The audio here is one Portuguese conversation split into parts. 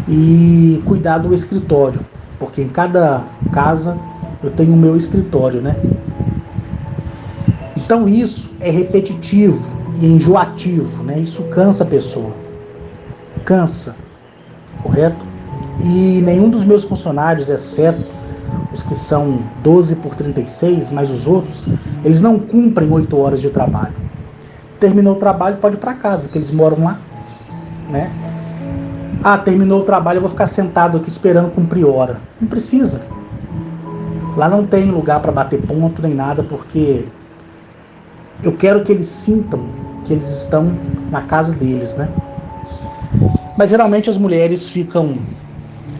e cuidar do escritório, porque em cada casa eu tenho o meu escritório, né? Então isso é repetitivo e enjoativo, né? Isso cansa a pessoa, cansa, correto? E nenhum dos meus funcionários, exceto os que são 12 por 36, mas os outros, eles não cumprem 8 horas de trabalho. Terminou o trabalho, pode ir para casa, porque eles moram lá, né? Ah, terminou o trabalho, eu vou ficar sentado aqui esperando cumprir hora. Não precisa. Lá não tem lugar para bater ponto nem nada, porque eu quero que eles sintam que eles estão na casa deles, né? Mas geralmente as mulheres ficam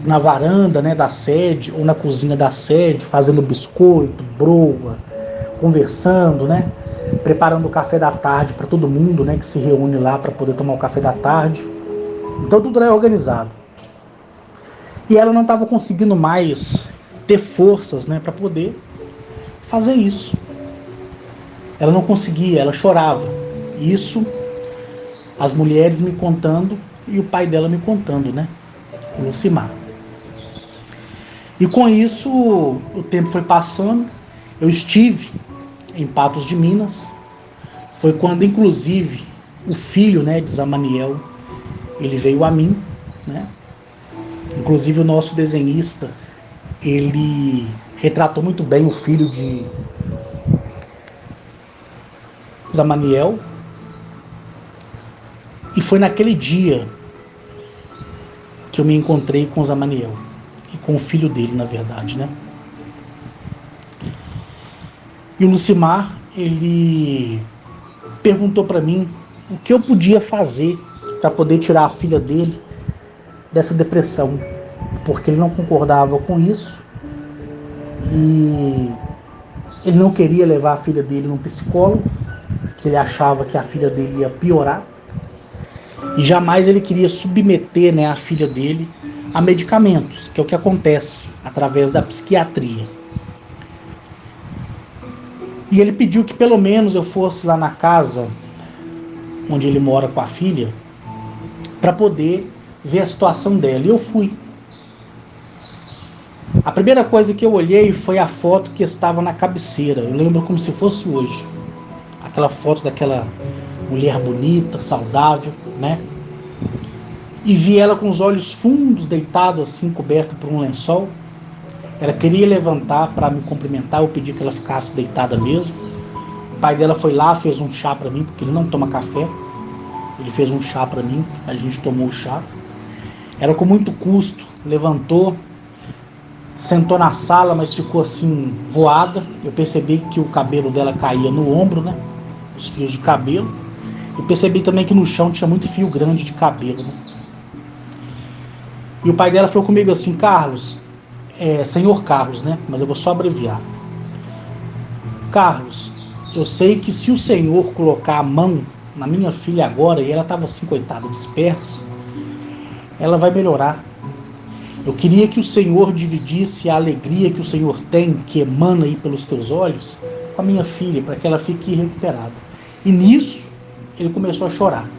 na varanda, né, da sede ou na cozinha da sede, fazendo biscoito, broa, conversando, né? Preparando o café da tarde para todo mundo, né, que se reúne lá para poder tomar o café da tarde. Então tudo é organizado. E ela não estava conseguindo mais ter forças, né, para poder fazer isso. Ela não conseguia, ela chorava. Isso, as mulheres me contando e o pai dela me contando, né, o Lucimar. E com isso, o tempo foi passando. Eu estive em Patos de Minas. Foi quando, inclusive, o filho, né, de Zamaniel, ele veio a mim, né? Inclusive o nosso desenhista, ele retratou muito bem o filho de Zamaniel. E foi naquele dia que eu me encontrei com Zamaniel e com o filho dele, na verdade, né? E o Lucimar, ele perguntou para mim o que eu podia fazer para poder tirar a filha dele dessa depressão, porque ele não concordava com isso e ele não queria levar a filha dele num psicólogo, que ele achava que a filha dele ia piorar, e jamais ele queria submeter, né, a filha dele a medicamentos, que é o que acontece através da psiquiatria. E ele pediu que pelo menos eu fosse lá na casa onde ele mora com a filha para poder ver a situação dela. E eu fui. A primeira coisa que eu olhei foi a foto que estava na cabeceira. Eu lembro como se fosse hoje. Aquela foto daquela mulher bonita, saudável, né? E vi ela com os olhos fundos, deitado assim, coberto por um lençol. Ela queria levantar para me cumprimentar, eu pedi que ela ficasse deitada mesmo. O pai dela foi lá, fez um chá para mim, porque ele não toma café. Ele fez um chá para mim, a gente tomou o chá. Ela com muito custo levantou, sentou na sala, mas ficou assim voada. Eu percebi que o cabelo dela caía no ombro, né? Os fios de cabelo. Eu percebi também que no chão tinha muito fio grande de cabelo, né? E o pai dela falou comigo assim: Carlos, senhor Carlos, né? Mas eu vou só abreviar. Carlos, eu sei que se o senhor colocar a mão na minha filha agora, e ela estava assim, coitada, dispersa, ela vai melhorar. Eu queria que o Senhor dividisse a alegria que o Senhor tem, que emana aí pelos teus olhos, com a minha filha, para que ela fique recuperada. E nisso, ele começou a chorar.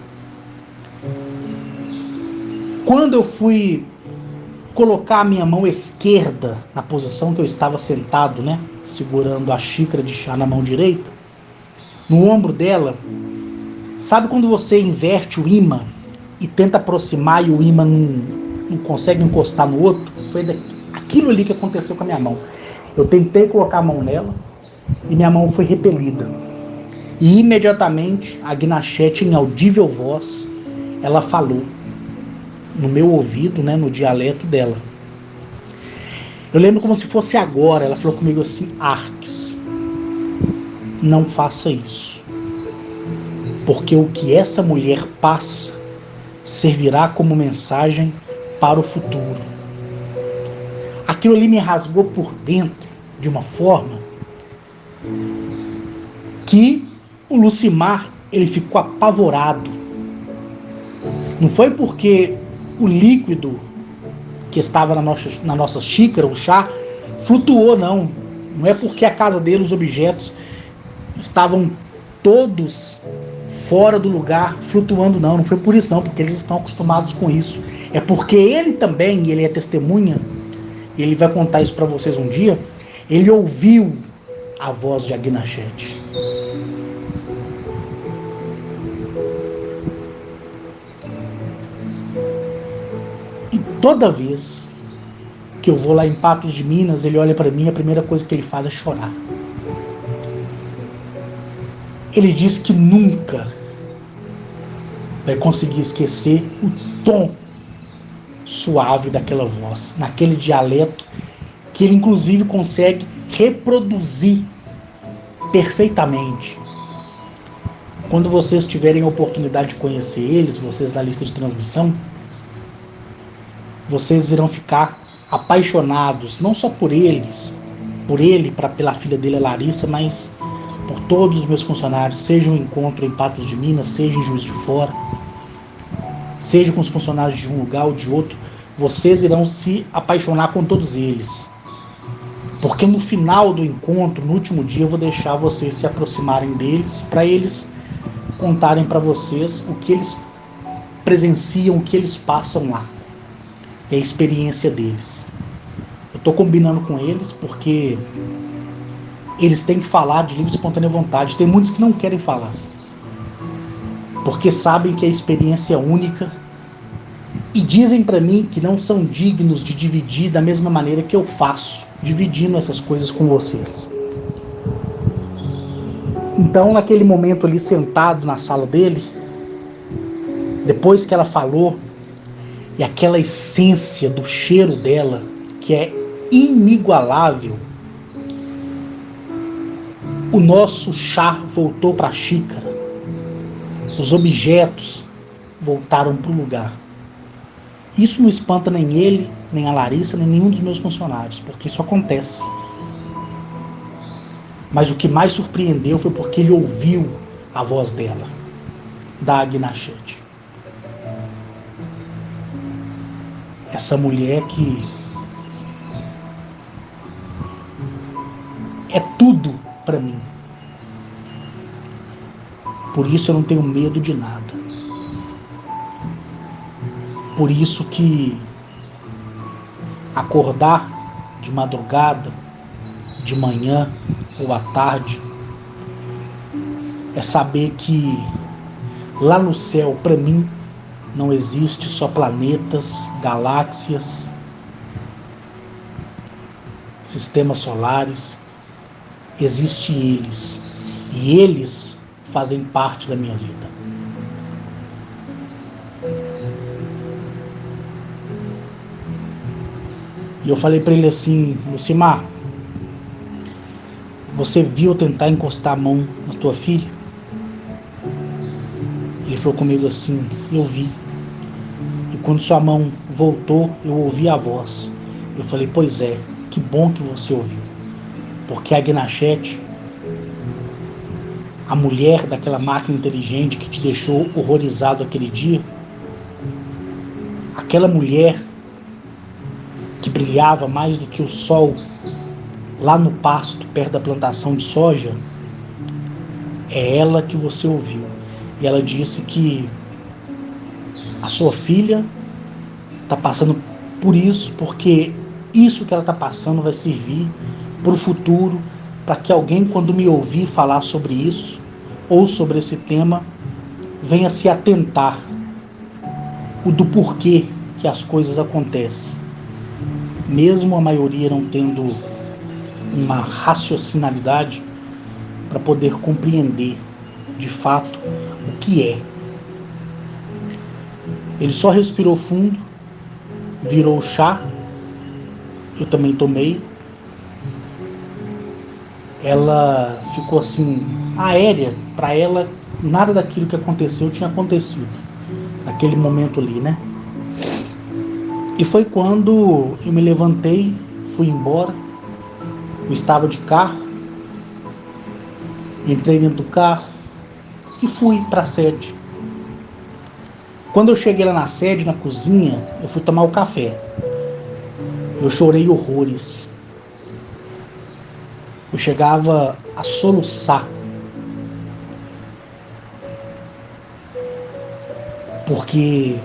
Quando eu fui colocar a minha mão esquerda na posição que eu estava sentado, né, segurando a xícara de chá na mão direita, no ombro dela, sabe quando você inverte o ímã e tenta aproximar e o ímã não consegue encostar no outro? Foi aquilo ali que aconteceu com a minha mão. Eu tentei colocar a mão nela e minha mão foi repelida. E imediatamente a Guinachete, em audível voz, ela falou no meu ouvido, né, no dialeto dela. Eu lembro como se fosse agora. Ela falou comigo assim: Arques, não faça isso, porque o que essa mulher passa servirá como mensagem para o futuro. Aquilo ali me rasgou por dentro de uma forma que o Lucimar, ele ficou apavorado. Não foi porque o líquido que estava na nossa xícara, o chá, flutuou, não. Não é porque a casa dele, os objetos, estavam todos fora do lugar, flutuando, não foi por isso não, porque eles estão acostumados com isso. É porque ele também, ele é testemunha, e ele vai contar isso para vocês um dia, ele ouviu a voz de Agnachete. E toda vez que eu vou lá em Patos de Minas, ele olha para mim, a primeira coisa que ele faz é chorar. Ele diz que nunca vai conseguir esquecer o tom suave daquela voz, naquele dialeto que ele inclusive consegue reproduzir perfeitamente. Quando vocês tiverem a oportunidade de conhecer eles, vocês da lista de transmissão, vocês irão ficar apaixonados, não só por eles, por ele, pela filha dele, a Larissa, mas por todos os meus funcionários, seja um encontro em Patos de Minas, seja em Juiz de Fora, seja com os funcionários de um lugar ou de outro, vocês irão se apaixonar com todos eles. Porque no final do encontro, no último dia, eu vou deixar vocês se aproximarem deles, para eles contarem para vocês o que eles presenciam, o que eles passam lá. É a experiência deles. Eu estou combinando com eles porque eles têm que falar de livre e espontânea vontade. Tem muitos que não querem falar, porque sabem que a experiência é única e dizem para mim que não são dignos de dividir da mesma maneira que eu faço, dividindo essas coisas com vocês. Então, naquele momento ali, sentado na sala dele, depois que ela falou, e aquela essência do cheiro dela, que é inigualável, o nosso chá voltou para a xícara. Os objetos voltaram para o lugar. Isso não espanta nem ele, nem a Larissa, nem nenhum dos meus funcionários, porque isso acontece. Mas o que mais surpreendeu foi porque ele ouviu a voz dela, da Agnachete. Essa mulher que é tudo para mim. Por isso eu não tenho medo de nada. Por isso que acordar de madrugada, de manhã ou à tarde, é saber que lá no céu, para mim, não existe só planetas, galáxias, sistemas solares, existem eles. E eles fazem parte da minha vida. E eu falei para ele assim: Lucimar, você viu tentar encostar a mão na tua filha? Ele falou comigo assim: eu vi. E quando sua mão voltou, eu ouvi a voz. Eu falei: pois é, que bom que você ouviu. Porque a Agnachete, a mulher daquela máquina inteligente que te deixou horrorizado aquele dia, aquela mulher que brilhava mais do que o sol lá no pasto, perto da plantação de soja, é ela que você ouviu. E ela disse que a sua filha está passando por isso, porque isso que ela está passando vai servir para o futuro, para que alguém, quando me ouvir falar sobre isso, ou sobre esse tema, venha se atentar o do porquê que as coisas acontecem. Mesmo a maioria não tendo uma raciocinalidade para poder compreender de fato o que é. Ele só respirou fundo, virou o chá, eu também tomei. Ela ficou assim, aérea, para ela nada daquilo que aconteceu tinha acontecido naquele momento ali, né? E foi quando eu me levantei, fui embora, eu estava de carro, entrei dentro do carro e fui para a sede. Quando eu cheguei lá na sede, na cozinha, eu fui tomar o café. Eu chorei horrores. Eu chegava a soluçar. Porque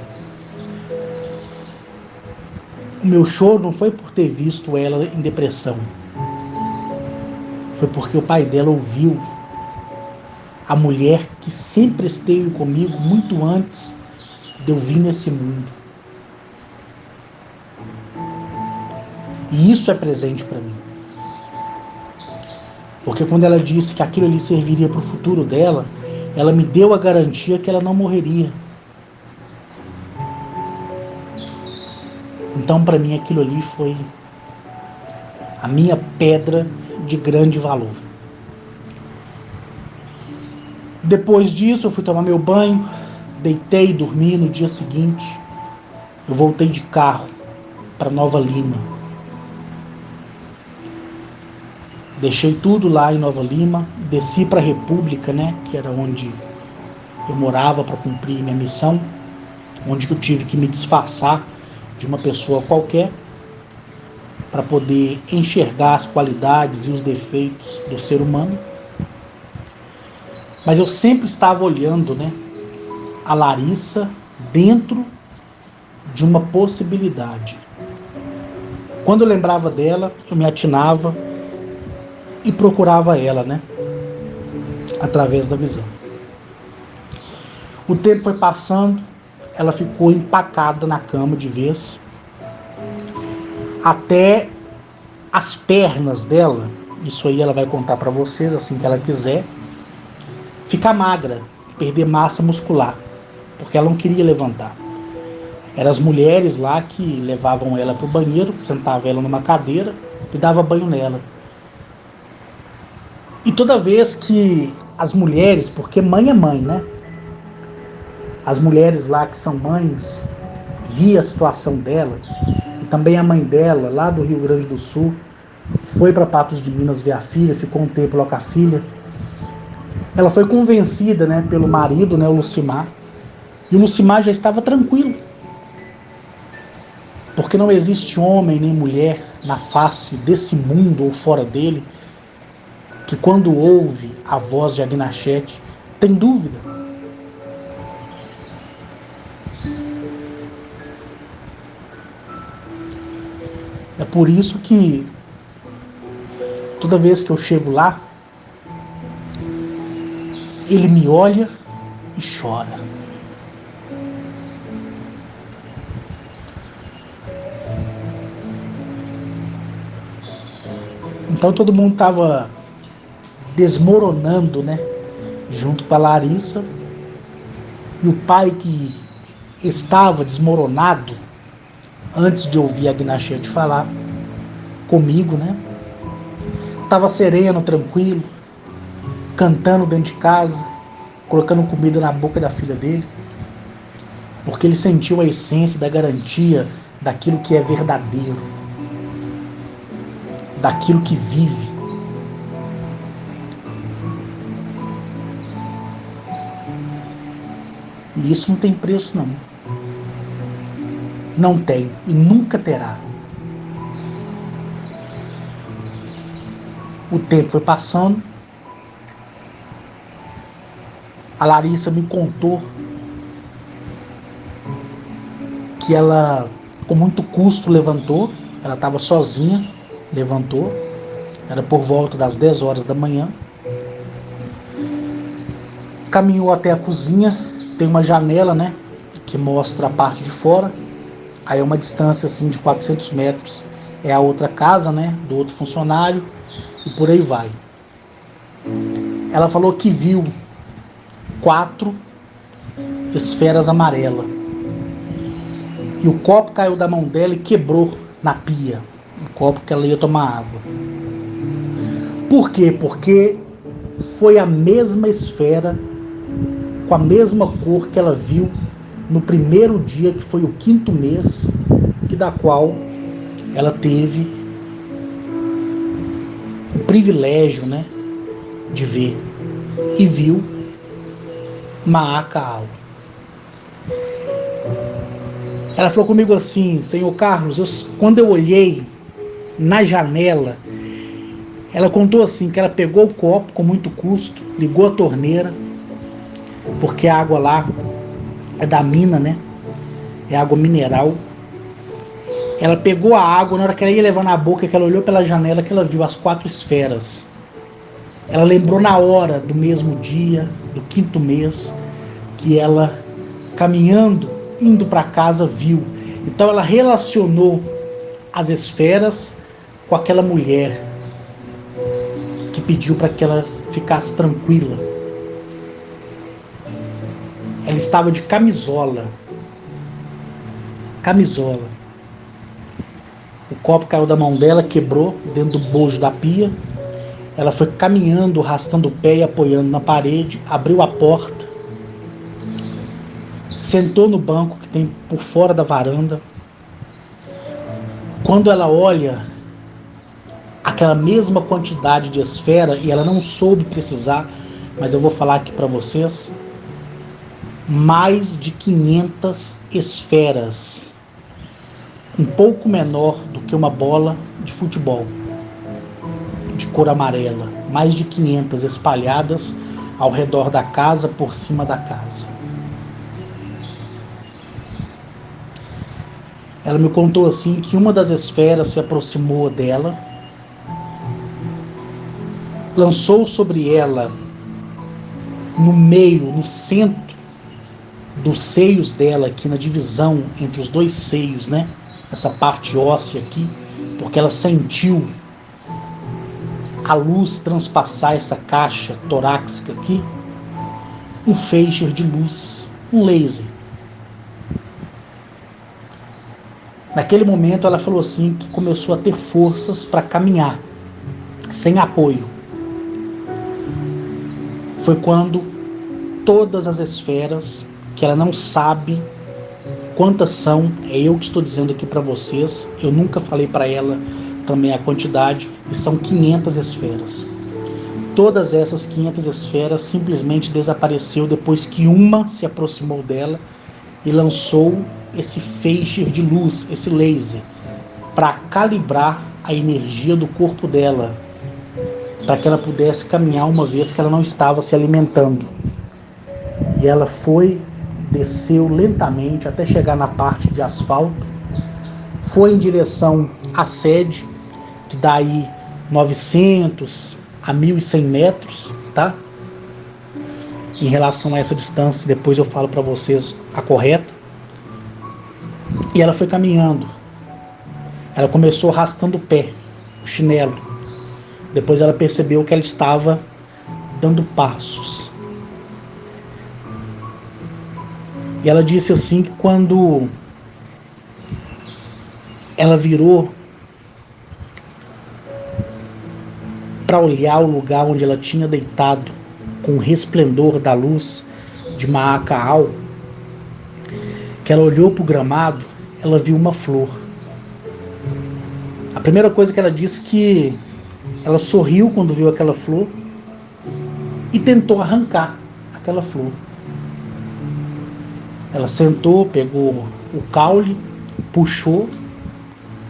o meu choro não foi por ter visto ela em depressão. Foi porque o pai dela ouviu a mulher que sempre esteve comigo muito antes de eu vir nesse mundo. E isso é presente para mim. Porque quando ela disse que aquilo ali serviria para o futuro dela, ela me deu a garantia que ela não morreria. Então, para mim, aquilo ali foi a minha pedra de grande valor. Depois disso, eu fui tomar meu banho, deitei e dormi. No dia seguinte, eu voltei de carro para Nova Lima. Deixei tudo lá em Nova Lima, desci para a República, né, que era onde eu morava para cumprir minha missão, onde eu tive que me disfarçar de uma pessoa qualquer para poder enxergar as qualidades e os defeitos do ser humano. Mas eu sempre estava olhando, né, a Larissa dentro de uma possibilidade. Quando eu lembrava dela, eu me atinava e procurava ela, né, através da visão. O tempo foi passando, ela ficou empacada na cama de vez, até as pernas dela, isso aí ela vai contar para vocês assim que ela quiser, ficar magra, perder massa muscular, porque ela não queria levantar. Eram as mulheres lá que levavam ela para o banheiro, sentavam ela numa cadeira e dava banho nela. E toda vez que as mulheres, porque mãe é mãe, né? As mulheres lá que são mães, via a situação dela, e também a mãe dela, lá do Rio Grande do Sul, foi para Patos de Minas ver a filha, ficou um tempo lá com a filha. Ela foi convencida, né, pelo marido, né, o Lucimar, e o Lucimar já estava tranquilo, porque não existe homem nem mulher na face desse mundo ou fora dele que quando ouve a voz de Agnachete tem dúvida. É por isso que toda vez que eu chego lá, ele me olha e chora. Então todo mundo estava desmoronando, né? Junto com a Larissa. E o pai que estava desmoronado, antes de ouvir a Agnachete falar comigo, né? Estava sereno, tranquilo, cantando dentro de casa, colocando comida na boca da filha dele, porque ele sentiu a essência da garantia daquilo que é verdadeiro, daquilo que vive. E isso não tem preço, não. Não tem e nunca terá. O tempo foi passando. A Larissa me contou que ela, com muito custo, levantou. Ela estava sozinha, levantou. Era por volta das 10 horas da manhã. Caminhou até a cozinha. Tem uma janela, né, que mostra a parte de fora. Aí é uma distância assim de 400 metros. É a outra casa, né, do outro funcionário. E por aí vai. Ela falou que viu 4 esferas amarelas. E o copo caiu da mão dela e quebrou na pia. O copo que ela ia tomar água. Por quê? Porque foi a mesma esfera, com a mesma cor que ela viu no primeiro dia, que foi o 5º mês, que da qual ela teve o privilégio, né, de ver. E viu Maaca. Ela falou comigo assim: Senhor Carlos, quando eu olhei na janela, ela contou assim que ela pegou o copo com muito custo, ligou a torneira, porque a água lá é da mina, né? É água mineral. Ela pegou a água, na hora que ela ia levar na boca, que ela olhou pela janela, que ela viu as 4 esferas. Ela lembrou na hora do mesmo dia, do 5º mês, que ela, caminhando, indo para casa, viu. Então ela relacionou as esferas com aquela mulher que pediu para que ela ficasse tranquila. Ela estava de camisola. Camisola. O copo caiu da mão dela, quebrou dentro do bojo da pia. Ela foi caminhando, arrastando o pé e apoiando na parede, abriu a porta, sentou no banco que tem por fora da varanda. Quando ela olha aquela mesma quantidade de esfera, e ela não soube precisar, mas eu vou falar aqui para vocês, mais de 500 esferas, um pouco menor do que uma bola de futebol, de cor amarela, mais de 500 espalhadas ao redor da casa, por cima da casa. Ela me contou assim que uma das esferas se aproximou dela, lançou sobre ela, no meio, no centro dos seios dela, aqui na divisão entre os 2 seios, né? Essa parte óssea aqui, porque ela sentiu a luz transpassar essa caixa torácica aqui, um feixe de luz, um laser. Naquele momento ela falou assim que começou a ter forças para caminhar, sem apoio. Foi quando todas as esferas, que ela não sabe quantas são, é eu que estou dizendo aqui para vocês, eu nunca falei para ela também a quantidade, e são 500 esferas. Todas essas 500 esferas simplesmente desapareceu depois que uma se aproximou dela e lançou esse feixe de luz, esse laser, para calibrar a energia do corpo dela, para que ela pudesse caminhar uma vez que ela não estava se alimentando. E ela foi, desceu lentamente até chegar na parte de asfalto, foi em direção à sede, que dá aí 900 a 1.100 metros, tá? Em relação a essa distância, depois eu falo para vocês a correta. E ela foi caminhando. Ela começou arrastando o pé, o chinelo. Depois ela percebeu que ela estava dando passos. E ela disse assim que quando ela virou para olhar o lugar onde ela tinha deitado, com o resplendor da luz de Maacaal, que ela olhou para o gramado, ela viu uma flor. A primeira coisa que ela disse que ela sorriu quando viu aquela flor e tentou arrancar aquela flor. Ela sentou, pegou o caule, puxou,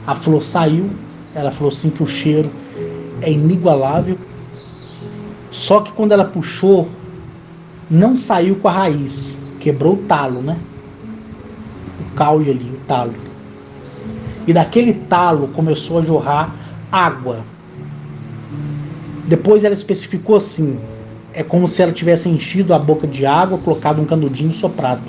a flor saiu. Ela falou assim que o cheiro é inigualável. Só que quando ela puxou, não saiu com a raiz, quebrou o talo, né? O caule ali, o talo. E daquele talo começou a jorrar água. Depois ela especificou assim, é como se ela tivesse enchido a boca de água, colocado um canudinho e soprado.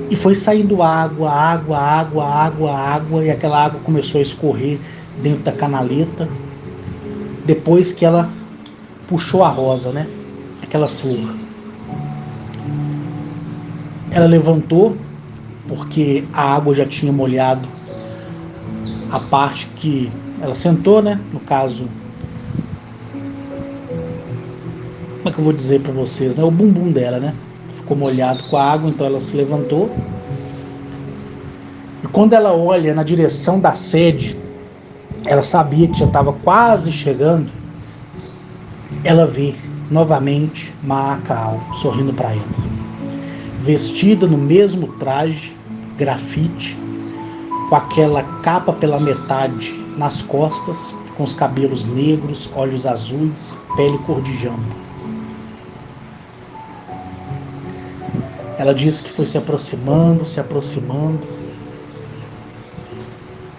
E foi saindo água, água, água, água, água, e aquela água começou a escorrer dentro da canaleta. Depois que ela puxou a rosa, né? Aquela flor. Ela levantou, porque a água já tinha molhado a parte que ela sentou, né? No caso, como é que eu vou dizer para vocês, né? O bumbum dela, né? Ficou molhado com a água, então ela se levantou. E quando ela olha na direção da sede, ela sabia que já estava quase chegando. Ela vê novamente Maacaal sorrindo para ela, vestida no mesmo traje, grafite, com aquela capa pela metade nas costas, com os cabelos negros, olhos azuis, pele cor de jambo. Ela disse que foi se aproximando, se aproximando,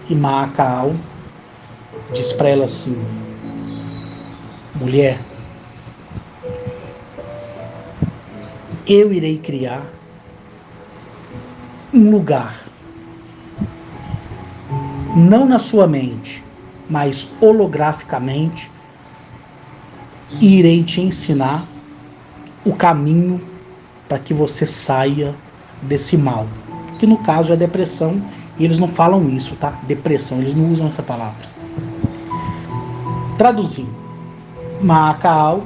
e Maacal disse para ela assim: mulher, eu irei criar um lugar, não na sua mente, mas holograficamente, e irei te ensinar o caminho para que você saia desse mal, que no caso é depressão, e eles não falam isso, tá? Depressão, eles não usam essa palavra. Traduzindo, Maacal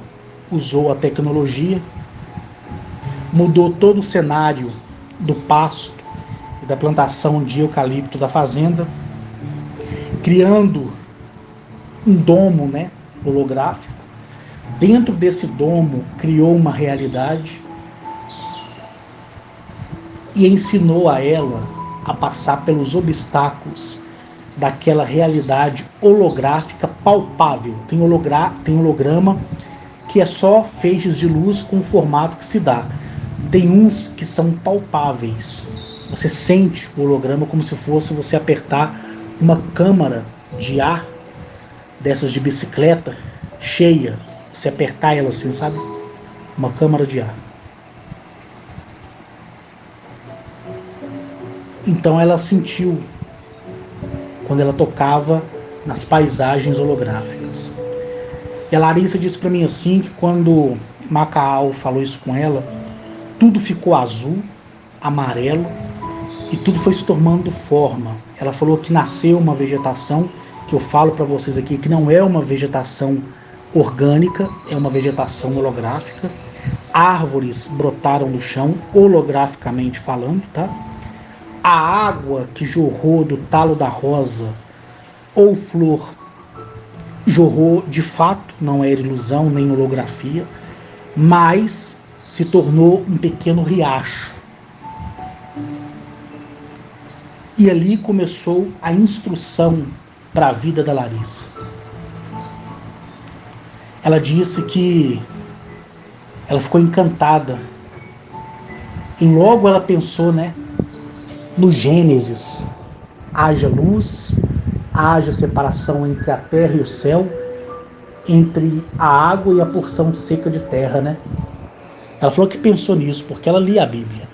usou a tecnologia, mudou todo o cenário do pasto e da plantação de eucalipto da fazenda, criando um domo, né, holográfico. Dentro desse domo, criou uma realidade e ensinou a ela a passar pelos obstáculos daquela realidade holográfica palpável. Tem holograma que é só feixes de luz com o formato que se dá. Tem uns que são palpáveis. Você sente o holograma como se fosse você apertar uma câmara de ar, dessas de bicicleta, cheia. Você apertar ela assim, sabe? Uma câmara de ar. Então ela sentiu quando ela tocava nas paisagens holográficas. E a Larissa disse para mim assim que quando Maacal falou isso com ela, tudo ficou azul, amarelo e tudo foi se tomando forma. Ela falou que nasceu uma vegetação que eu falo para vocês aqui que não é uma vegetação orgânica, é uma vegetação holográfica. Árvores brotaram no chão, holograficamente falando, tá? A água que jorrou do talo da rosa ou flor jorrou de fato, não era ilusão nem holografia, mas se tornou um pequeno riacho. E ali começou a instrução para a vida da Larissa. Ela disse que ela ficou encantada e logo ela pensou, né, no Gênesis: haja luz, haja separação entre a terra e o céu, entre a água e a porção seca de terra, né? Ela falou que pensou nisso porque ela lia a Bíblia.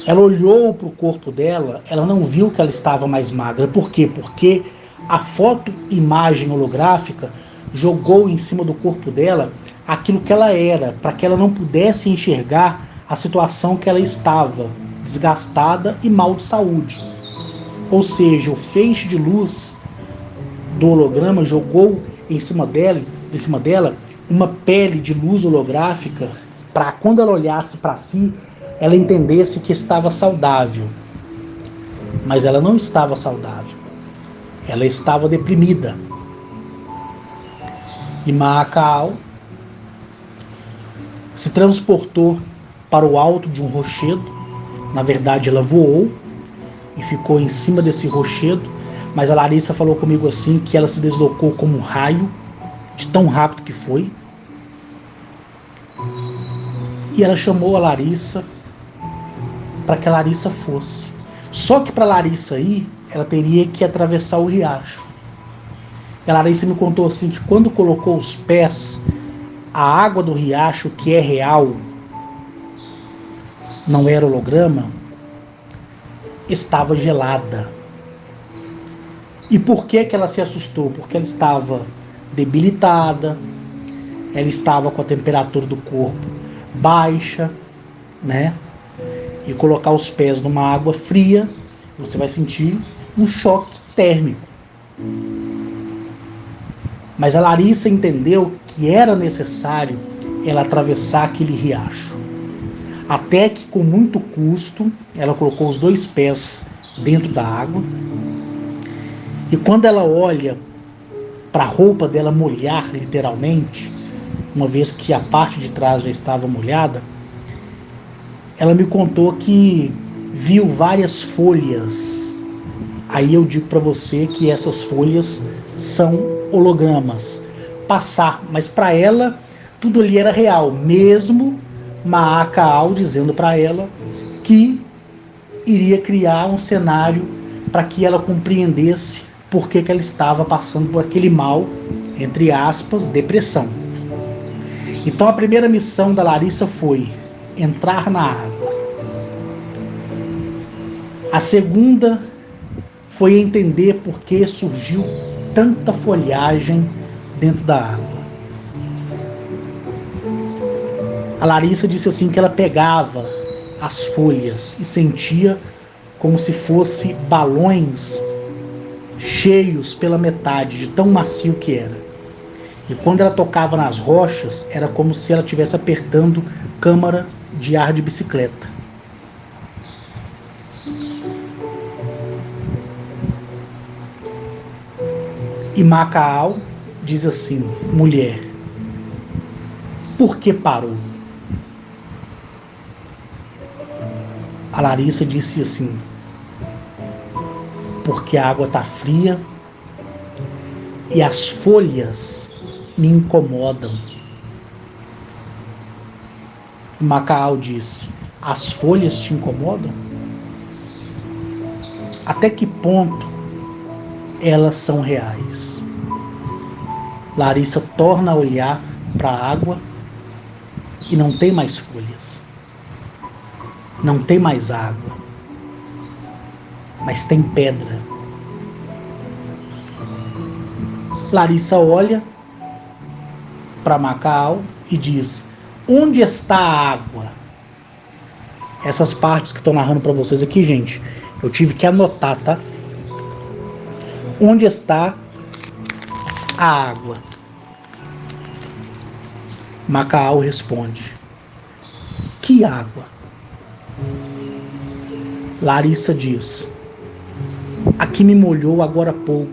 Ela olhou para o corpo dela, ela não viu que ela estava mais magra. Por quê? Porque a foto-imagem holográfica jogou em cima do corpo dela aquilo que ela era, para que ela não pudesse enxergar a situação que ela estava, desgastada e mal de saúde. Ou seja, o feixe de luz do holograma jogou em cima dela uma pele de luz holográfica para quando ela olhasse para si, ela entendesse que estava saudável. Mas ela não estava saudável. Ela estava deprimida. E Maacal se transportou para o alto de um rochedo. Na verdade, ela voou e ficou em cima desse rochedo. Mas a Larissa falou comigo assim que ela se deslocou como um raio, de tão rápido que foi. E ela chamou a Larissa para que a Larissa fosse. Só que para a Larissa ir, ela teria que atravessar o riacho. E a Larissa me contou assim que quando colocou os pés, a água do riacho, que é real, não era holograma, estava gelada. E por que ela se assustou? Porque ela estava debilitada, ela estava com a temperatura do corpo baixa, né? E colocar os pés numa água fria, você vai sentir um choque térmico. Mas a Larissa entendeu que era necessário ela atravessar aquele riacho. Até que, com muito custo, ela colocou os 2 pés dentro da água. E quando ela olha para a roupa dela molhar, literalmente, uma vez que a parte de trás já estava molhada, ela me contou que viu várias folhas. Aí eu digo para você que essas folhas são hologramas. Mas para ela tudo ali era real, mesmo Macaal dizendo para ela que iria criar um cenário para que ela compreendesse por que ela estava passando por aquele mal, entre aspas, depressão. Então a primeira missão da Larissa foi entrar na água. A segunda foi entender por que surgiu tanta folhagem dentro da água. A Larissa disse assim que ela pegava as folhas e sentia como se fosse balões cheios pela metade, de tão macio que era. E quando ela tocava nas rochas, era como se ela estivesse apertando câmara de ar de bicicleta. E Macaal diz assim: mulher, por que parou? A Larissa disse assim: porque a água está fria e as folhas me incomodam. Macaal disse: as folhas te incomodam? Até que ponto elas são reais? Larissa torna a olhar para a água e não tem mais folhas. Não tem mais água. Mas tem pedra. Larissa olha para Macaal e diz: onde está a água? Essas partes que estou narrando para vocês aqui, gente, eu tive que anotar, tá? Onde está a água? Macaal responde: que água? Larissa diz: a que me molhou agora há pouco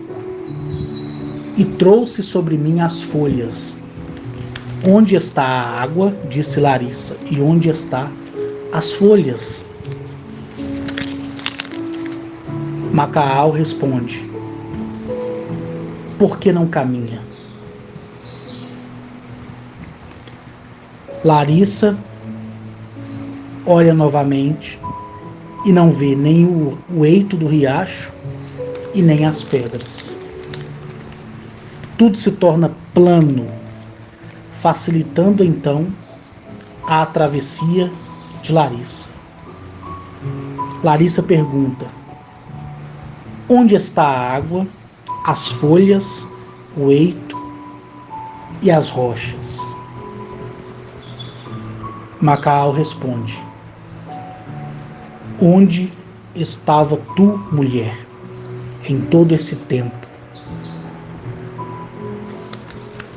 e trouxe sobre mim as folhas. Onde está a água? Disse Larissa. E onde está as folhas? Macaal responde: por que não caminha? Larissa olha novamente e não vê nem o eito do riacho e nem as pedras. Tudo se torna plano, facilitando então a travessia de Larissa. Larissa pergunta: onde está a água, as folhas, o eito e as rochas? Macaal responde: onde estava tu, mulher, em todo esse tempo?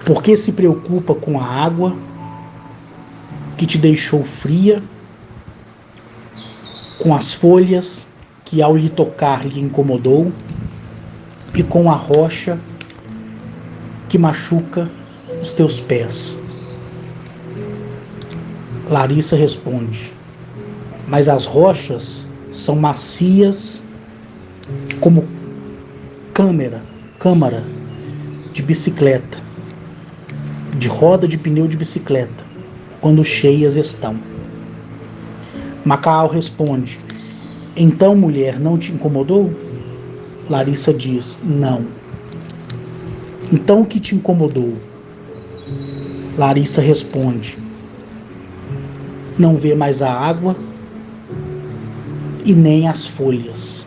Por que se preocupa com a água que te deixou fria, com as folhas que ao lhe tocar lhe incomodou e com a rocha que machuca os teus pés? Larissa responde: mas as rochas são macias como câmara de bicicleta, de roda de pneu de bicicleta, quando cheias estão. Macaal responde: então, mulher, não te incomodou? Larissa diz: não. Então, o que te incomodou? Larissa responde: não vê mais a água e nem as folhas.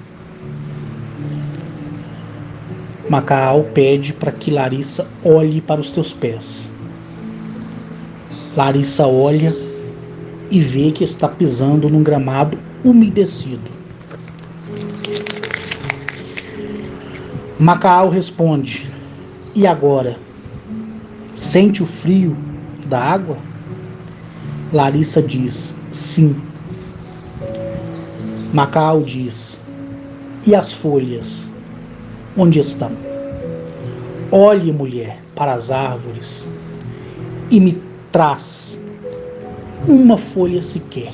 Macaal pede para que Larissa olhe para os teus pés. Larissa olha e vê que está pisando num gramado umedecido. Macaal responde: e agora? Sente o frio da água? Larissa diz: sim. Macaal diz: e as folhas? Onde estão? Olhe, mulher, para as árvores e me traz uma folha sequer.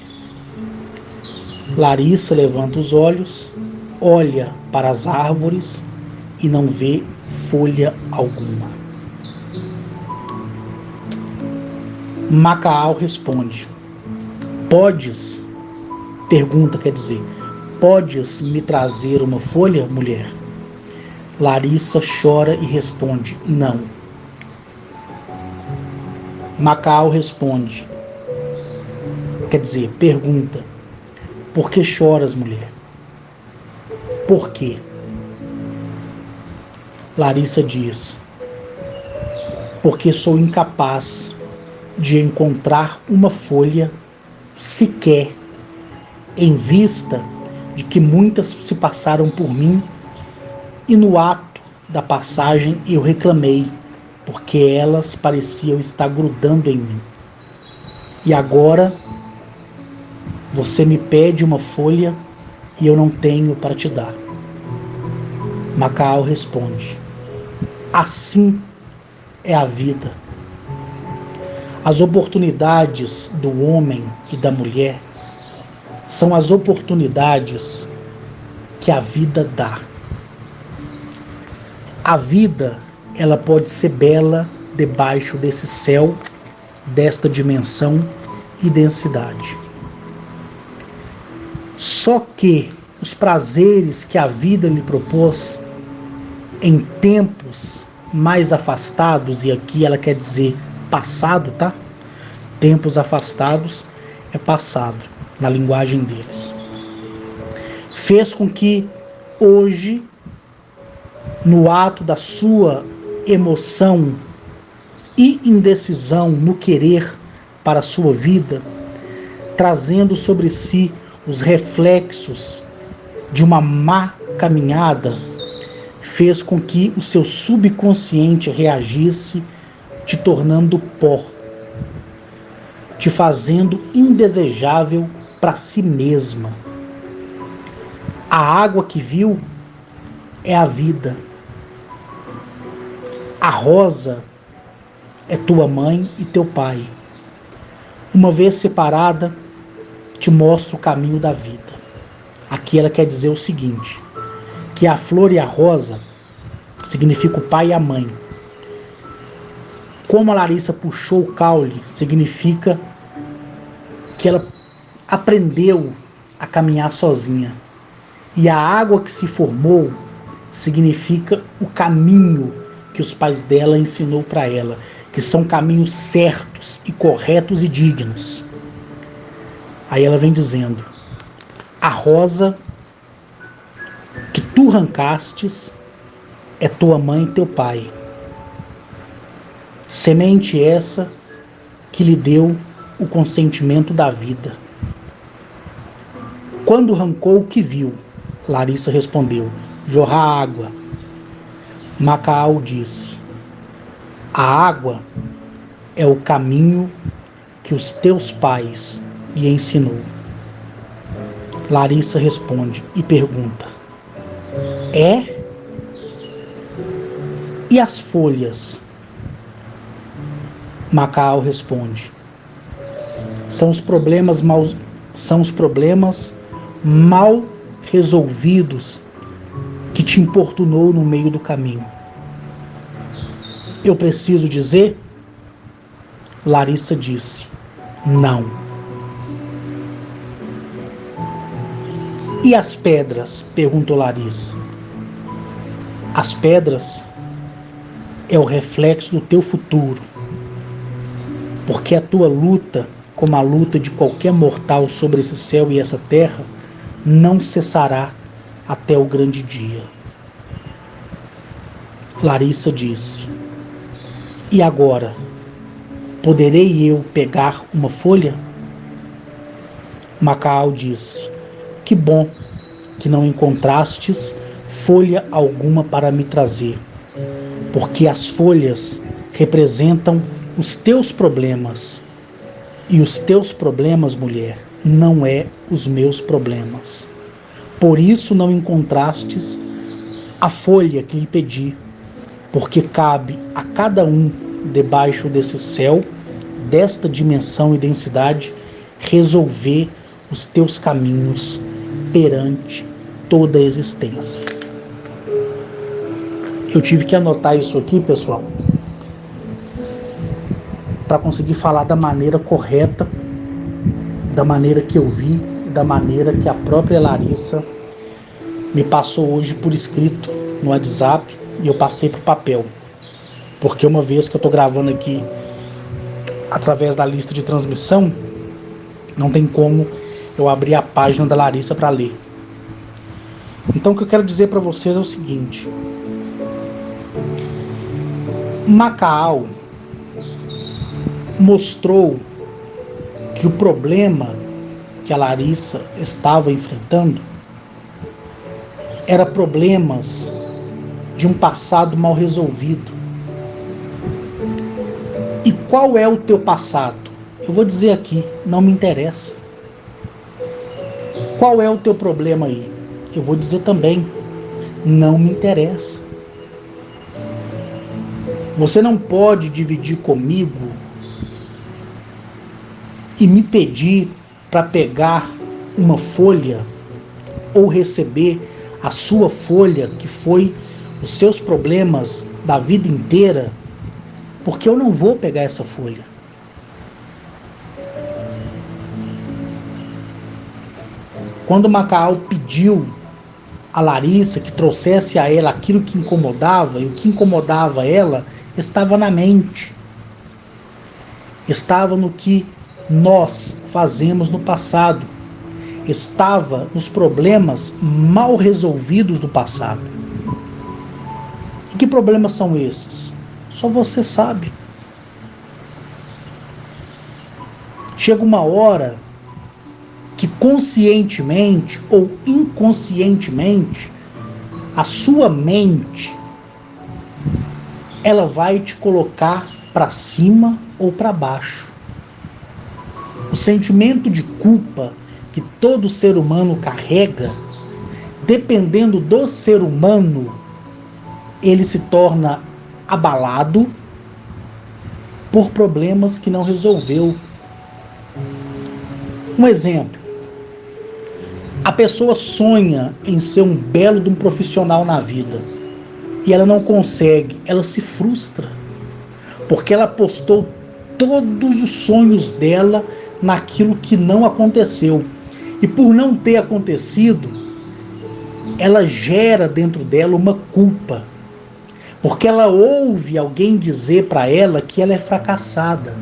Larissa levanta os olhos, olha para as árvores e não vê folha alguma. Macaal responde: Podes, pergunta, quer dizer, podes me trazer uma folha, mulher? Larissa chora e responde, não. Macau responde, quer dizer, pergunta, por que choras, mulher? Por quê? Larissa diz, porque sou incapaz de encontrar uma folha sequer, em vista de que muitas se passaram por mim e no ato da passagem eu reclamei, porque elas pareciam estar grudando em mim. E agora você me pede uma folha e eu não tenho para te dar. Macau responde, assim é a vida. As oportunidades do homem e da mulher são as oportunidades que a vida dá. A vida, ela pode ser bela debaixo desse céu, desta dimensão e densidade. Só que os prazeres que a vida lhe propôs em tempos mais afastados, e aqui ela quer dizer passado, tá? Tempos afastados é passado, na linguagem deles. Fez com que hoje, no ato da sua emoção e indecisão no querer para a sua vida, trazendo sobre si os reflexos de uma má caminhada, fez com que o seu subconsciente reagisse, te tornando pó, te fazendo indesejável para si mesma. A água que viu é a vida. A rosa é tua mãe e teu pai. Uma vez separada, te mostra o caminho da vida. Aqui ela quer dizer o seguinte, que a flor e a rosa significa o pai e a mãe. Como a Larissa puxou o caule, significa que ela aprendeu a caminhar sozinha. E a água que se formou significa o caminho que os pais dela ensinou para ela, que são caminhos certos e corretos e dignos. Aí ela vem dizendo, a rosa que tu arrancastes é tua mãe e teu pai. Semente essa que lhe deu o consentimento da vida. Quando arrancou, o que viu? Larissa respondeu, jorrar água. Macau disse, a água é o caminho que os teus pais lhe ensinou. Larissa responde e pergunta, é? E as folhas? Macau responde, são os problemas mal resolvidos que te importunou no meio do caminho. Eu preciso dizer? Larissa disse, não. E as pedras? Perguntou Larissa. As pedras é o reflexo do teu futuro, porque a tua luta, como a luta de qualquer mortal sobre esse céu e essa terra, não cessará até o grande dia. Larissa disse, e agora, poderei eu pegar uma folha? Macau disse, que bom que não encontrastes folha alguma para me trazer, porque as folhas representam os teus problemas, e os teus problemas, mulher, não é os meus problemas. Por isso não encontrastes a folha que lhe pedi, porque cabe a cada um debaixo desse céu, desta dimensão e densidade, resolver os teus caminhos perante toda a existência. Eu tive que anotar isso aqui, pessoal, para conseguir falar da maneira correta da maneira que eu vi e da maneira que a própria Larissa me passou hoje por escrito no WhatsApp e eu passei para o papel. Porque uma vez que eu estou gravando aqui através da lista de transmissão, não tem como eu abrir a página da Larissa para ler. Então o que eu quero dizer para vocês é o seguinte: Macau mostrou que o problema que a Larissa estava enfrentando era problemas de um passado mal resolvido. E qual é o teu passado? Eu vou dizer aqui, não me interessa. Qual é o teu problema aí? Eu vou dizer também, não me interessa. Você não pode dividir comigo e me pedir para pegar uma folha ou receber a sua folha, que foi os seus problemas da vida inteira, porque eu não vou pegar essa folha. Quando Macau pediu a Larissa que trouxesse a ela aquilo que incomodava, e o que incomodava ela estava na mente, estava no que nós fazemos no passado, estava nos problemas mal resolvidos do passado. E que problemas são esses? Só você sabe. Chega uma hora que conscientemente ou inconscientemente a sua mente ela vai te colocar para cima ou para baixo. O sentimento de culpa que todo ser humano carrega, dependendo do ser humano, ele se torna abalado por problemas que não resolveu. Um exemplo: a pessoa sonha em ser um belo de um profissional na vida e ela não consegue, ela se frustra, porque ela apostou todos os sonhos dela naquilo que não aconteceu. E por não ter acontecido, ela gera dentro dela uma culpa, porque ela ouve alguém dizer para ela que ela é fracassada,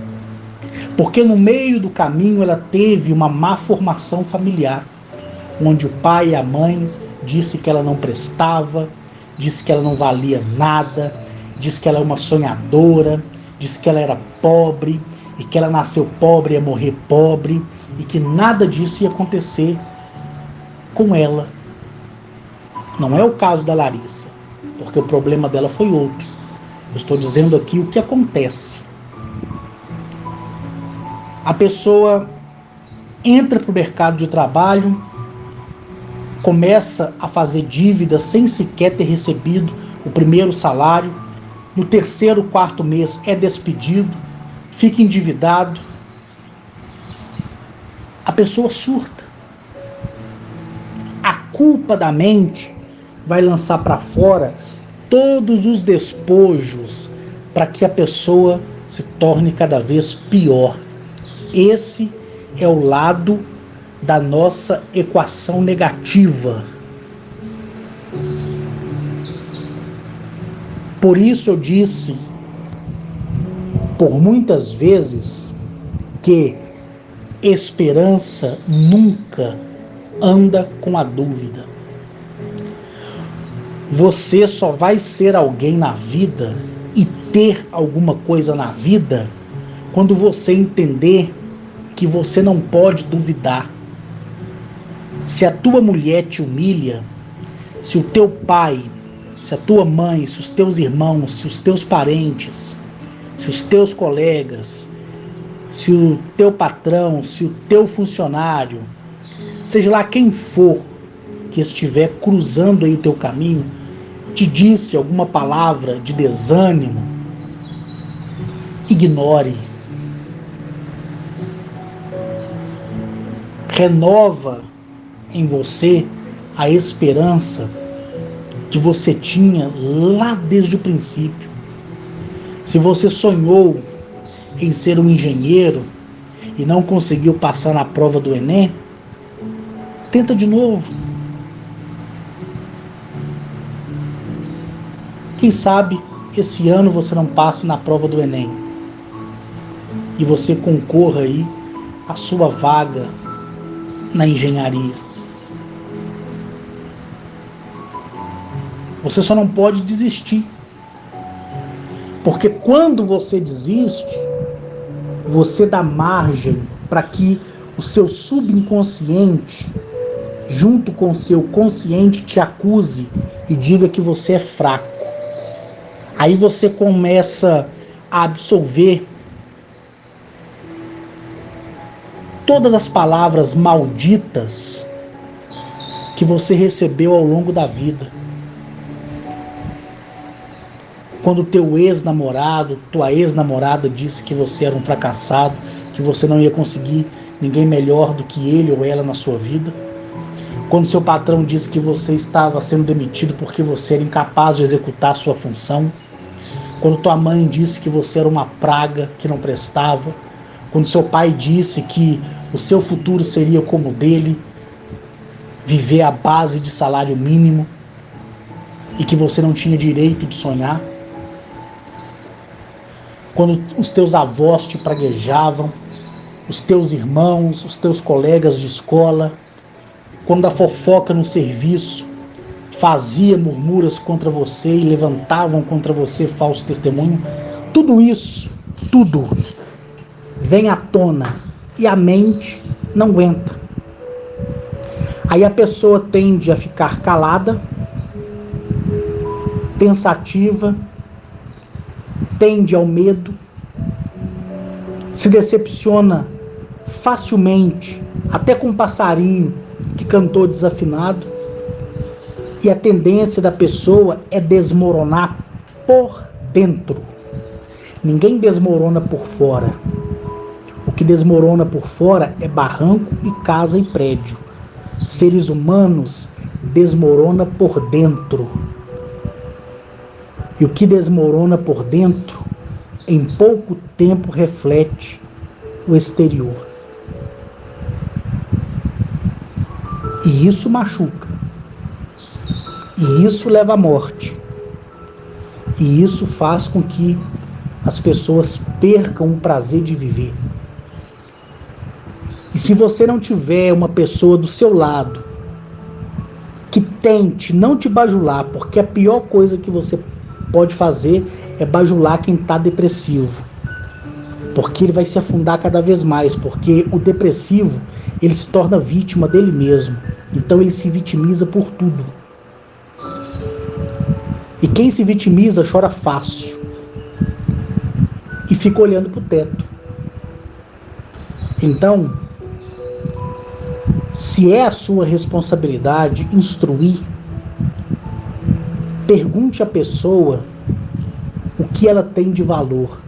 porque no meio do caminho ela teve uma má formação familiar, onde o pai e a mãe disse que ela não prestava, disse que ela não valia nada, disse que ela é uma sonhadora, disse que ela era pobre e que ela nasceu pobre e ia morrer pobre e que nada disso ia acontecer com ela. Não é o caso da Larissa, porque o problema dela foi outro. Eu estou dizendo aqui o que acontece. A pessoa entra para o mercado de trabalho, começa a fazer dívidas sem sequer ter recebido o primeiro salário, no terceiro, quarto mês é despedido, fica endividado. A pessoa surta. A culpa da mente vai lançar para fora todos os despojos para que a pessoa se torne cada vez pior. Esse é o lado da nossa equação negativa. Por isso eu disse, por muitas vezes, que esperança nunca anda com a dúvida. Você só vai ser alguém na vida e ter alguma coisa na vida quando você entender que você não pode duvidar. Se a tua mulher te humilha, se o teu pai, se a tua mãe, se os teus irmãos, se os teus parentes, se os teus colegas, se o teu patrão, se o teu funcionário, seja lá quem for que estiver cruzando aí o teu caminho, te disse alguma palavra de desânimo, ignore. Renova em você a esperança que você tinha lá desde o princípio. Se você sonhou em ser um engenheiro e não conseguiu passar na prova do Enem, tenta de novo. Quem sabe esse ano você não passe na prova do Enem e você concorra aí à sua vaga na engenharia. Você só não pode desistir, porque quando você desiste, você dá margem para que o seu subconsciente, junto com o seu consciente, te acuse e diga que você é fraco. Aí você começa a absorver todas as palavras malditas que você recebeu ao longo da vida. Quando teu ex-namorado, tua ex-namorada disse que você era um fracassado, que você não ia conseguir ninguém melhor do que ele ou ela na sua vida. Quando seu patrão disse que você estava sendo demitido porque você era incapaz de executar a sua função. Quando tua mãe disse que você era uma praga, que não prestava. Quando seu pai disse que o seu futuro seria como o dele, viver à base de salário mínimo e que você não tinha direito de sonhar. Quando os teus avós te praguejavam, os teus irmãos, os teus colegas de escola, quando a fofoca no serviço fazia murmuras contra você e levantavam contra você falso testemunho, tudo isso, tudo vem à tona e a mente não aguenta. Aí a pessoa tende a ficar calada, pensativa, tende ao medo, se decepciona facilmente, até com um passarinho que cantou desafinado, e a tendência da pessoa é desmoronar por dentro. Ninguém desmorona por fora. O que desmorona por fora é barranco e casa e prédio. Seres humanos desmorona por dentro. E o que desmorona por dentro, em pouco tempo reflete o exterior. E isso machuca. E isso leva à morte. E isso faz com que as pessoas percam o prazer de viver. E se você não tiver uma pessoa do seu lado que tente não te bajular, porque a pior coisa que você pode fazer é bajular quem está depressivo. Porque ele vai se afundar cada vez mais, porque o depressivo, ele se torna vítima dele mesmo. Então ele se vitimiza por tudo. E quem se vitimiza chora fácil e fica olhando para o teto. Então, se é a sua responsabilidade instruir, pergunte à pessoa o que ela tem de valor.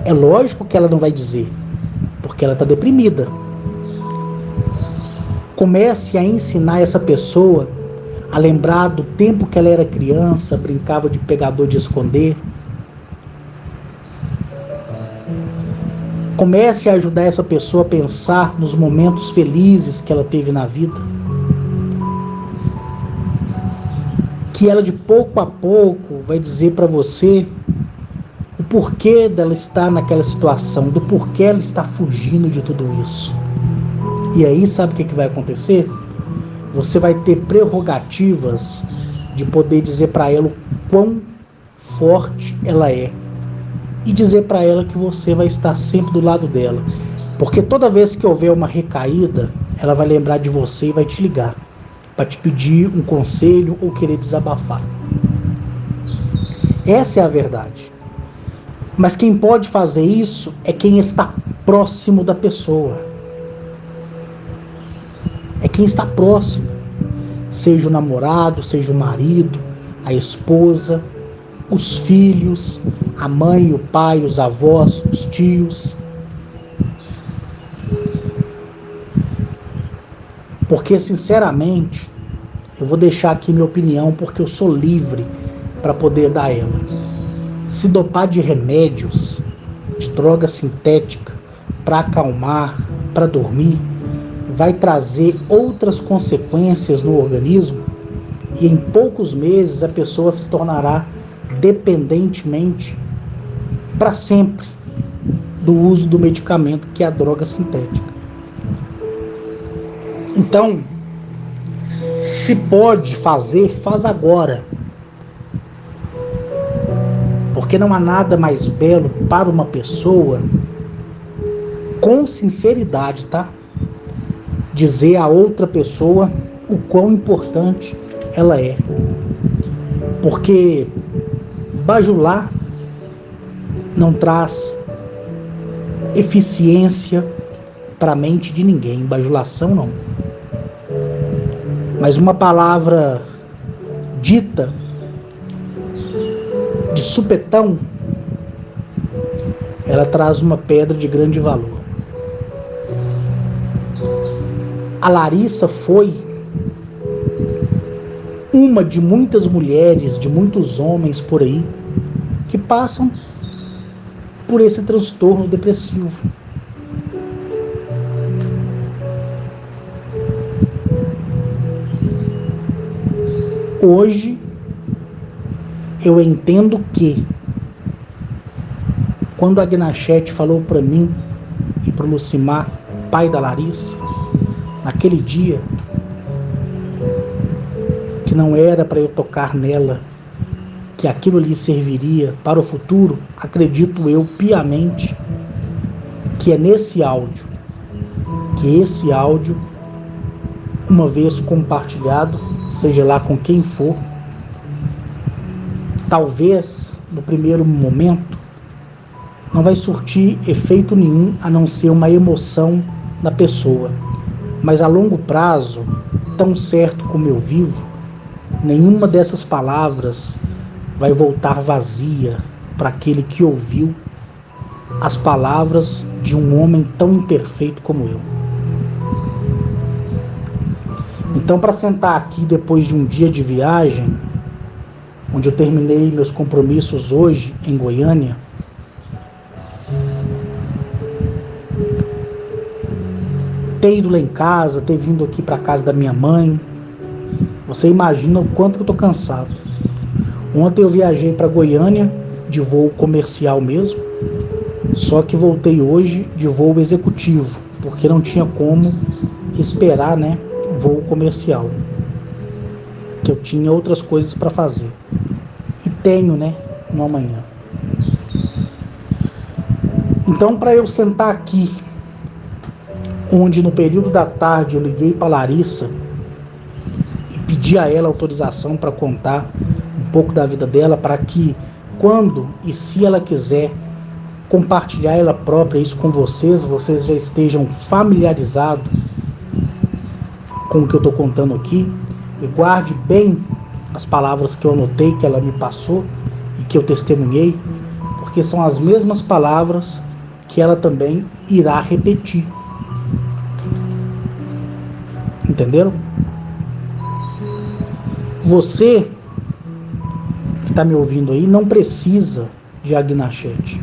É lógico que ela não vai dizer, porque ela está deprimida. Comece a ensinar essa pessoa a lembrar do tempo que ela era criança, brincava de pegador de esconder. Comece a ajudar essa pessoa a pensar nos momentos felizes que ela teve na vida. Que ela de pouco a pouco vai dizer para você o porquê dela estar naquela situação, do porquê ela está fugindo de tudo isso. E aí sabe o que vai acontecer? Você vai ter prerrogativas de poder dizer para ela o quão forte ela é. E dizer para ela que você vai estar sempre do lado dela. Porque toda vez que houver uma recaída, ela vai lembrar de você e vai te ligar para te pedir um conselho ou querer desabafar. Essa é a verdade. Mas quem pode fazer isso é quem está próximo da pessoa. É quem está próximo. Seja o namorado, seja o marido, a esposa, os filhos, a mãe, o pai, os avós, os tios. Porque, sinceramente, eu vou deixar aqui minha opinião porque eu sou livre para poder dar ela. Se dopar de remédios, de droga sintética, para acalmar, para dormir, vai trazer outras consequências no organismo e em poucos meses a pessoa se tornará dependentemente para sempre do uso do medicamento que é a droga sintética. Então, se pode fazer, faz agora. Porque não há nada mais belo para uma pessoa, com sinceridade, tá? Dizer a outra pessoa o quão importante ela é. Porque bajular não traz eficiência para a mente de ninguém. Bajulação não. Mas uma palavra dita de supetão, ela traz uma pedra de grande valor. A Larissa foi uma de muitas mulheres, de muitos homens por aí, que passam por esse transtorno depressivo. Hoje, eu entendo que, quando a Gnachete falou para mim e para o Lucimar, pai da Larissa, naquele dia, que não era para eu tocar nela, que aquilo lhe serviria para o futuro, acredito eu piamente que é nesse áudio, que esse áudio, uma vez compartilhado, seja lá com quem for, talvez no primeiro momento não vai surtir efeito nenhum a não ser uma emoção na pessoa, mas a longo prazo, tão certo como eu vivo, nenhuma dessas palavras vai voltar vazia para aquele que ouviu as palavras de um homem tão imperfeito como eu. Então, para sentar aqui depois de um dia de viagem, onde eu terminei meus compromissos hoje em Goiânia, ter ido lá em casa, ter vindo aqui para casa da minha mãe, você imagina o quanto que eu estou cansado. Ontem eu viajei para Goiânia de voo comercial mesmo, só que voltei hoje de voo executivo, porque não tinha como esperar, né, voo comercial, que eu tinha outras coisas para fazer. E tenho, né, no amanhã. Então, para eu sentar aqui, onde no período da tarde eu liguei para Larissa e pedi a ela autorização para contar um pouco da vida dela, para que quando e se ela quiser compartilhar ela própria isso com vocês, vocês já estejam familiarizados com o que eu estou contando aqui, e guarde bem as palavras que eu anotei, que ela me passou e que eu testemunhei, porque são as mesmas palavras que ela também irá repetir. Entenderam? Você que está me ouvindo aí não precisa de Agnachete.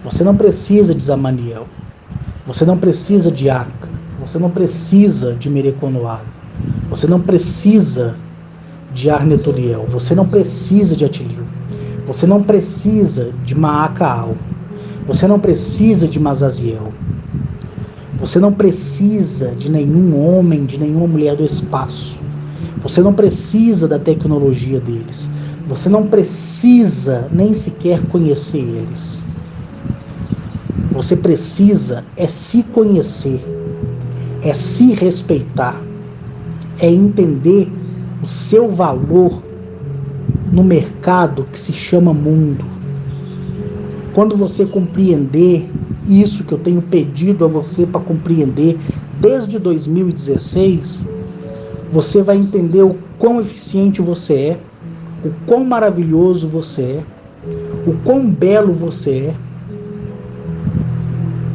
Você não precisa de Zamaniel. Você não precisa de Arca. Você não precisa de Mereconoado. Você não precisa de Arneturiel. Você não precisa de Atilio. Você não precisa de Maacaal. Você não precisa de Mazaziel. Você não precisa de nenhum homem, de nenhuma mulher do espaço. Você não precisa da tecnologia deles. Você não precisa nem sequer conhecer eles. Você precisa é se conhecer, é se respeitar, é entender o seu valor no mercado que se chama mundo. Quando você compreender isso que eu tenho pedido a você para compreender desde 2016, você vai entender o quão eficiente você é, o quão maravilhoso você é, o quão belo você é,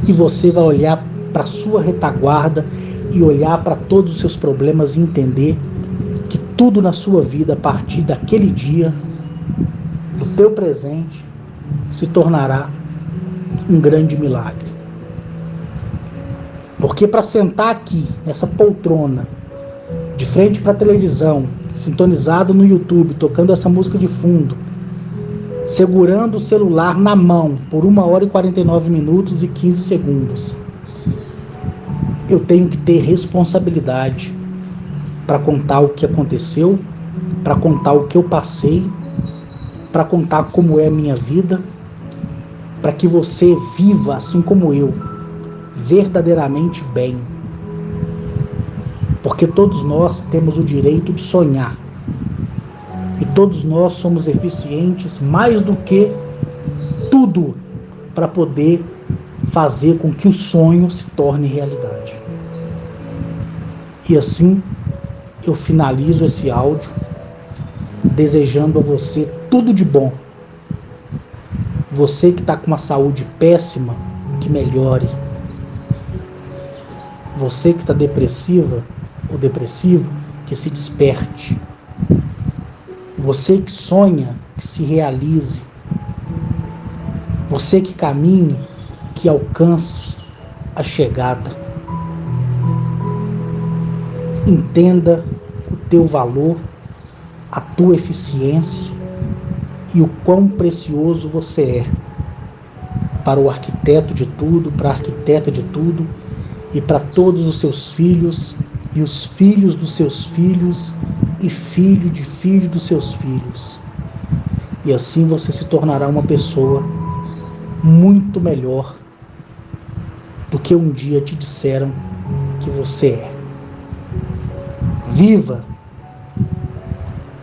e você vai olhar para a sua retaguarda e olhar para todos os seus problemas e entender que tudo na sua vida, a partir daquele dia, do teu presente, se tornará um grande milagre. Porque para sentar aqui, nessa poltrona, de frente para a televisão, sintonizado no YouTube, tocando essa música de fundo, segurando o celular na mão por 1 hora e 49 minutos e 15 segundos, eu tenho que ter responsabilidade para contar o que aconteceu, para contar o que eu passei, para contar como é a minha vida, para que você viva assim como eu, verdadeiramente bem. Porque todos nós temos o direito de sonhar. E todos nós somos eficientes mais do que tudo para poder fazer com que o sonho se torne realidade. E assim eu finalizo esse áudio desejando a você tudo de bom. Você que está com uma saúde péssima, que melhore. Você que está depressiva ou depressivo, que se desperte. Você que sonha, que se realize. Você que caminhe, que alcance a chegada. Entenda o teu valor, a tua eficiência e o quão precioso você é para o arquiteto de tudo, para a arquiteta de tudo e para todos os seus filhos e os filhos dos seus filhos e filho de filho dos seus filhos. E assim você se tornará uma pessoa muito melhor do que um dia te disseram que você é. Viva!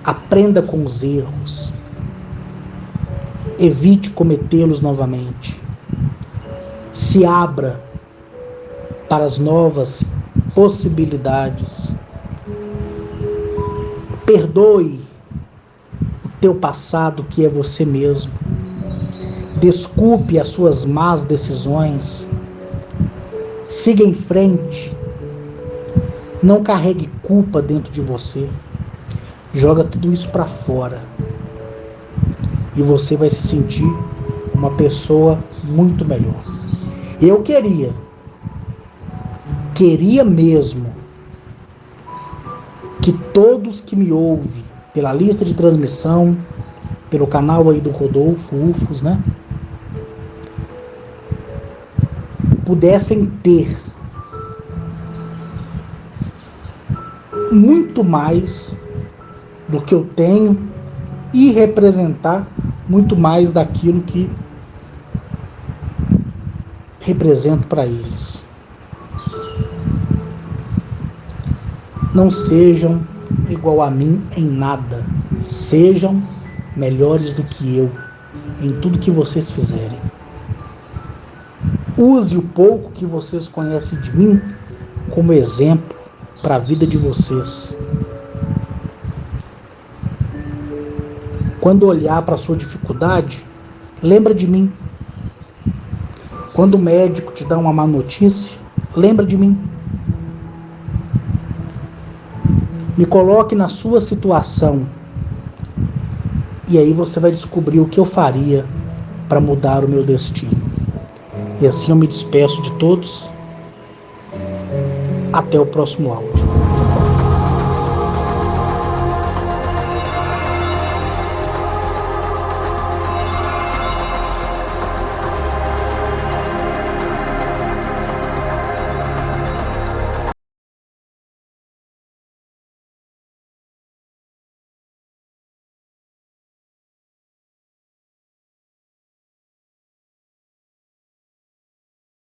Aprenda com os erros. Evite cometê-los novamente. Se abra para as novas possibilidades. Perdoe o teu passado, que é você mesmo. Desculpe as suas más decisões. Siga em frente. Não carregue culpa dentro de você. Joga tudo isso para fora. E você vai se sentir uma pessoa muito melhor. Eu queria mesmo que todos que me ouvem pela lista de transmissão, pelo canal aí do Rodolfo Ufos, né, pudessem ter muito mais do que eu tenho e representar muito mais daquilo que represento para eles. Não sejam igual a mim em nada. Sejam melhores do que eu em tudo que vocês fizerem. Use o pouco que vocês conhecem de mim como exemplo para a vida de vocês. Quando olhar para a sua dificuldade, lembra de mim. Quando o médico te dá uma má notícia, lembra de mim. Me coloque na sua situação. E aí você vai descobrir o que eu faria para mudar o meu destino. E assim eu me despeço de todos. Até o próximo áudio.